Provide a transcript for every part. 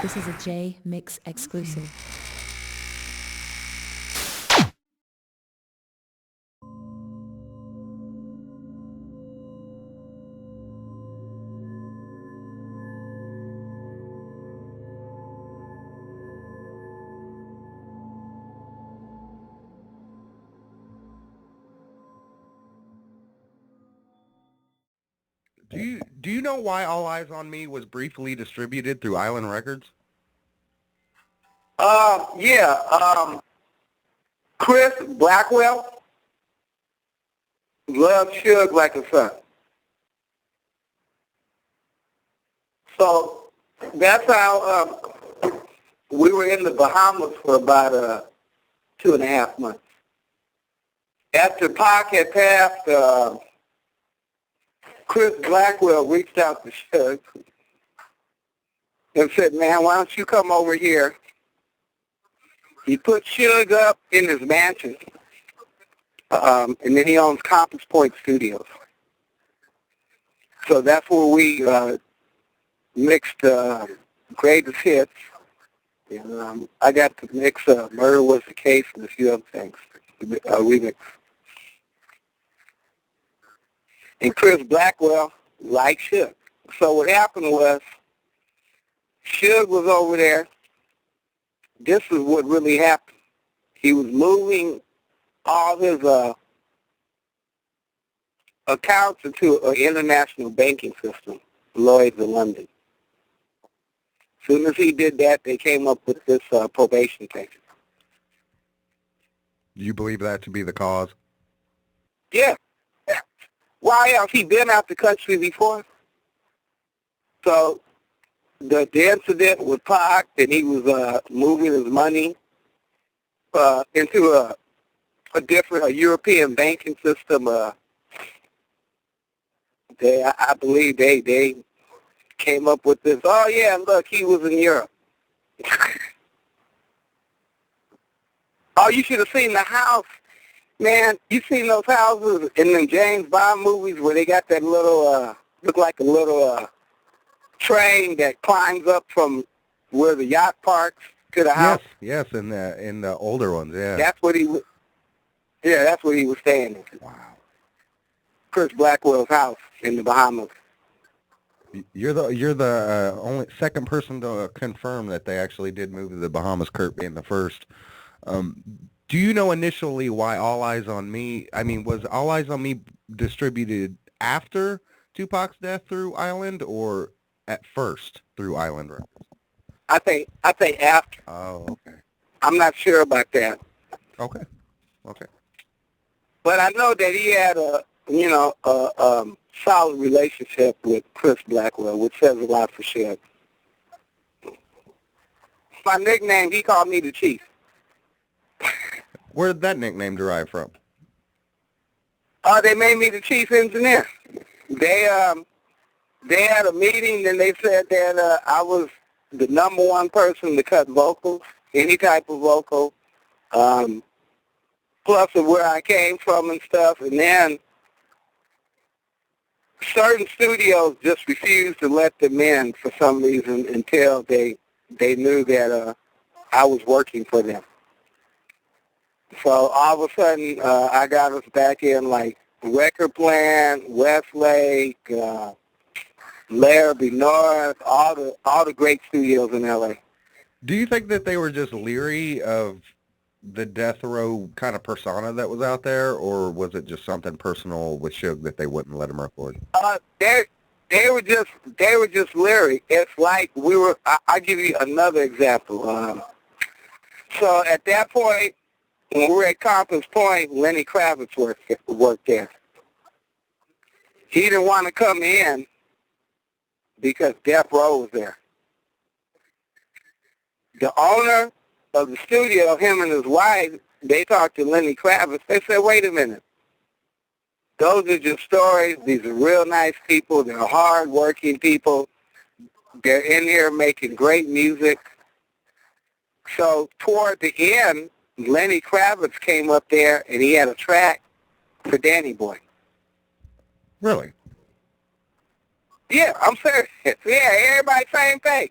This is a Jmix exclusive. Do you know why All Eyes on Me was briefly distributed through Island Records? Yeah. Chris Blackwell loves Suge like a son. So that's how we were in the Bahamas for about 2.5 months. After Pac had passed, Chris Blackwell reached out to Suge and said, man, why don't you come over here? He put Suge up in his mansion, and then he owns Compass Point Studios. So that's where we mixed greatest hits. And I got to mix Murder Was the Case and a few other things, remix. And Chris Blackwell liked Suge. So what happened was, Suge was over there. This is what really happened. He was moving all his accounts into an international banking system, Lloyd's of London. As soon as he did that, they came up with this probation thing. Do you believe that to be the cause? Yeah. Why else? He'd been out the country before. So the incident with Pac, and he was moving his money into a different European banking system. I believe they came up with this. Oh yeah, look, he was in Europe. Oh, you should have seen the house, man. You seen those houses in the James Bond movies where they got that little look like a little train that climbs up from where the yacht parks to the house. Yes, in the older ones, yeah. That's what he was. Yeah, that's what he was staying in. Wow. Chris Blackwell's house in the Bahamas. You're the only second person to confirm that they actually did move to the Bahamas, Kurt being the first. Do you know initially why All Eyes on Me? I mean, was All Eyes on Me distributed after Tupac's death through Island, or at first through Island Records? I think after. Oh, okay. I'm not sure about that. Okay. But I know that he had a solid relationship with Chris Blackwell, which says a lot for Suge. My nickname, he called me the Chief. Where did that nickname derive from? They made me the chief engineer. They had a meeting, and they said that I was the number one person to cut vocals, any type of vocal, plus of where I came from and stuff. And then certain studios just refused to let them in for some reason until they knew that I was working for them. So all of a sudden, I got us back in like Record Plant, Westlake, Larrabee North, all the great studios in L.A. Do you think that they were just leery of the death row kind of persona that was out there, or was it just something personal with Suge that they wouldn't let him record? They were just leery. It's like we were. I'll give you another example. So at that point, when we were at Compass Point, Lenny Kravitz worked there. He didn't want to come in because Death Row was there. The owner of the studio, him and his wife, they talked to Lenny Kravitz. They said, wait a minute. Those are just stories. These are real nice people. They're hard-working people. They're in here making great music. So toward the end, Lenny Kravitz came up there, and he had a track for Danny Boy. Really? Yeah, I'm serious. Yeah, everybody same thing.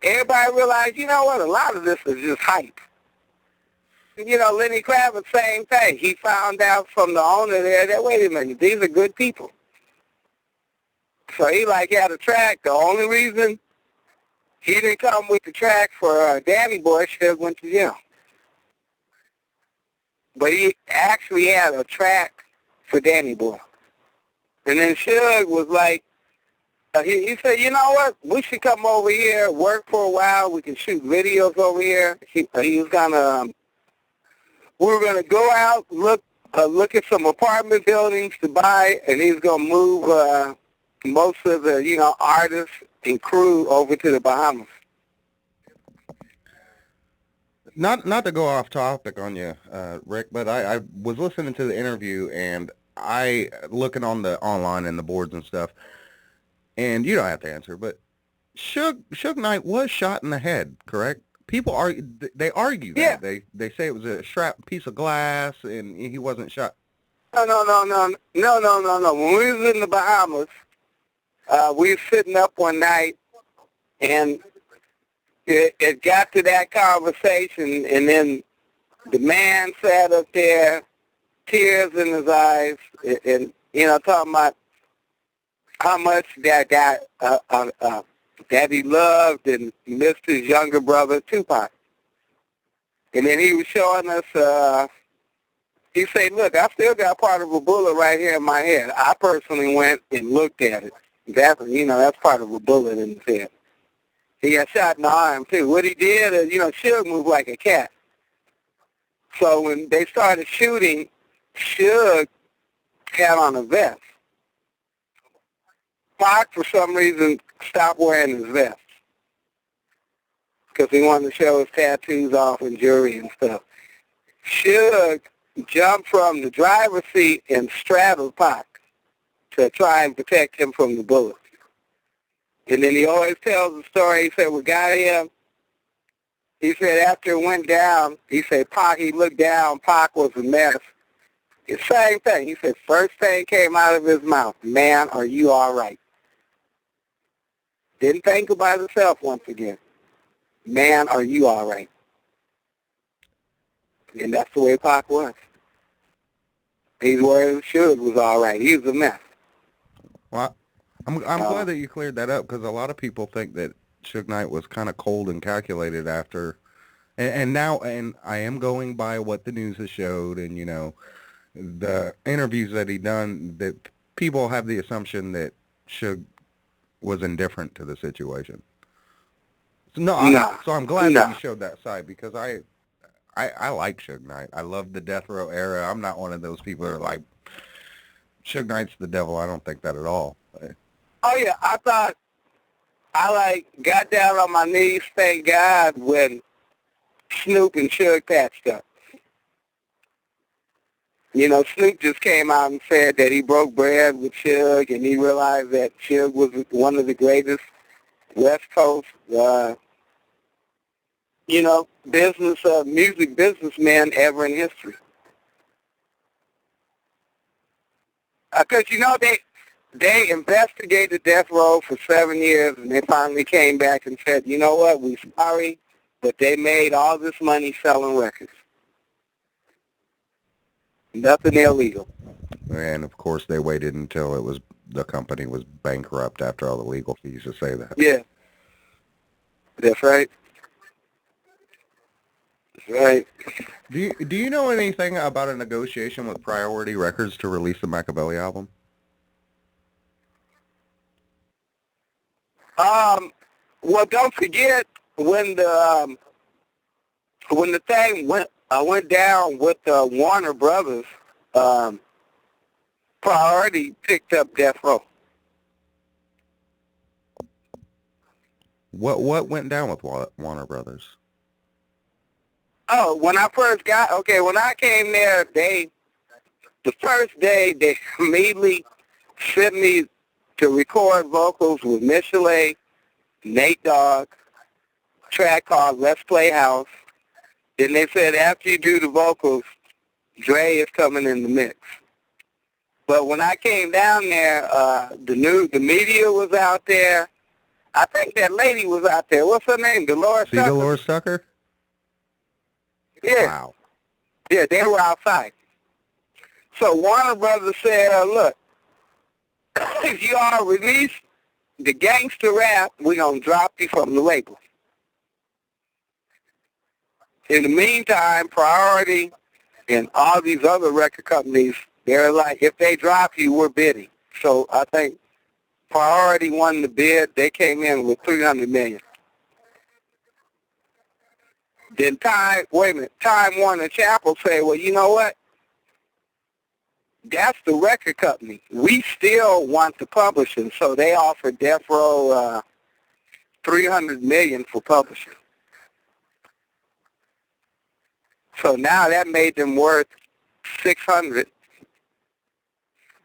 everybody realized, you know what, a lot of this is just hype. You know, Lenny Kravitz, same thing. He found out from the owner there that, wait a minute, these are good people. So he had a track. The only reason he didn't come with the track for Danny Boy, Suge went to jail. But he actually had a track for Danny Boy. And then Suge was like, he said, you know what, we should come over here, work for a while. We can shoot videos over here. He was going to, we were going to go out, look at some apartment buildings to buy, and he was going to move most of the, artists and crew over to the Bahamas. Not to go off topic on you, Rick, but I was listening to the interview and I looking on the online and the boards and stuff, and you don't have to answer, but Suge Knight was shot in the head, correct? People argue that. Yeah. They say it was a strapped piece of glass and he wasn't shot. No. When we was in the Bahamas, we were sitting up one night, and it got to that conversation, and then the man sat up there, tears in his eyes, and talking about how much that he loved and missed his younger brother, Tupac. And then he was showing us, he said, look, I still got part of a bullet right here in my head. I personally went and looked at it. That's part of a bullet in his head. He got shot in the arm, too. What he did is, Suge moved like a cat. So when they started shooting, Suge had on a vest. Pac, for some reason, stopped wearing his vest because he wanted to show his tattoos off and jewelry and stuff. Suge jumped from the driver's seat and straddled Pac to try and protect him from the bullets. And then he always tells the story. He said, we got him. He said after it went down, he said, Pac, he looked down, Pac was a mess. The same thing. He said, first thing came out of his mouth, man, are you all right? Didn't think about himself once again. Man, are you all right? And that's the way Pac was. He's worried Suge was all right. He was a mess. Well, I'm glad that you cleared that up because a lot of people think that Suge Knight was kind of cold and calculated after, and now I am going by what the news has showed and the interviews that he done, that people have the assumption that Suge was indifferent to the situation. So I'm glad that you showed that side because I like Suge Knight. I love the Death Row era. I'm not one of those people that are like, Suge Knight's the devil. I don't think that at all. Oh, yeah, I thought I, got down on my knees, thank God, when Snoop and Suge patched up. Snoop just came out and said that he broke bread with Suge, and he realized that Suge was one of the greatest West Coast, music businessmen ever in history. Because, they investigated Death Row for 7 years, and they finally came back and said, you know what, we're sorry, but they made all this money selling records. Nothing illegal. And, of course, they waited until the company was bankrupt after all the legal fees to say that. Yeah. That's right. That's right. Do you know anything about a negotiation with Priority Records to release the Machiavelli album? Well, don't forget when the thing went down with Warner Brothers, Priority picked up Death Row. What went down with Warner Brothers? Oh, when I came there, the first day, they immediately sent me to record vocals with Michelet, Nate Dogg, a track called Let's Play House. Then they said after you do the vocals, Dre is coming in the mix. But when I came down there, the media was out there. I think that lady was out there. What's her name? Dolores See Tucker? Dolores Tucker? Yeah. Wow. Yeah, they were outside. So Warner Brothers said, look, if you all release the gangster rap, we're going to drop you from the label. In the meantime, Priority and all these other record companies, they're like, if they drop you, we're bidding. So I think Priority won the bid. They came in with $300 million. Then Time Warner Chappell said, well, you know what? That's the record company. We still want the publishing. So they offered Death Row $300 million for publishing. So now that made them worth $600.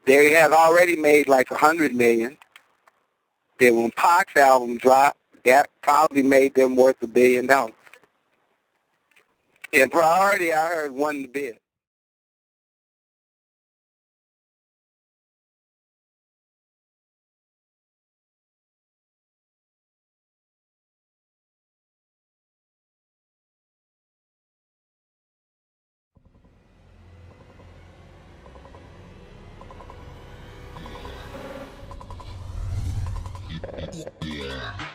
They had already made like $100 million. Then when Pac's album dropped, that probably made them worth $1 billion. And Priority, I heard, won the bid. Yeah.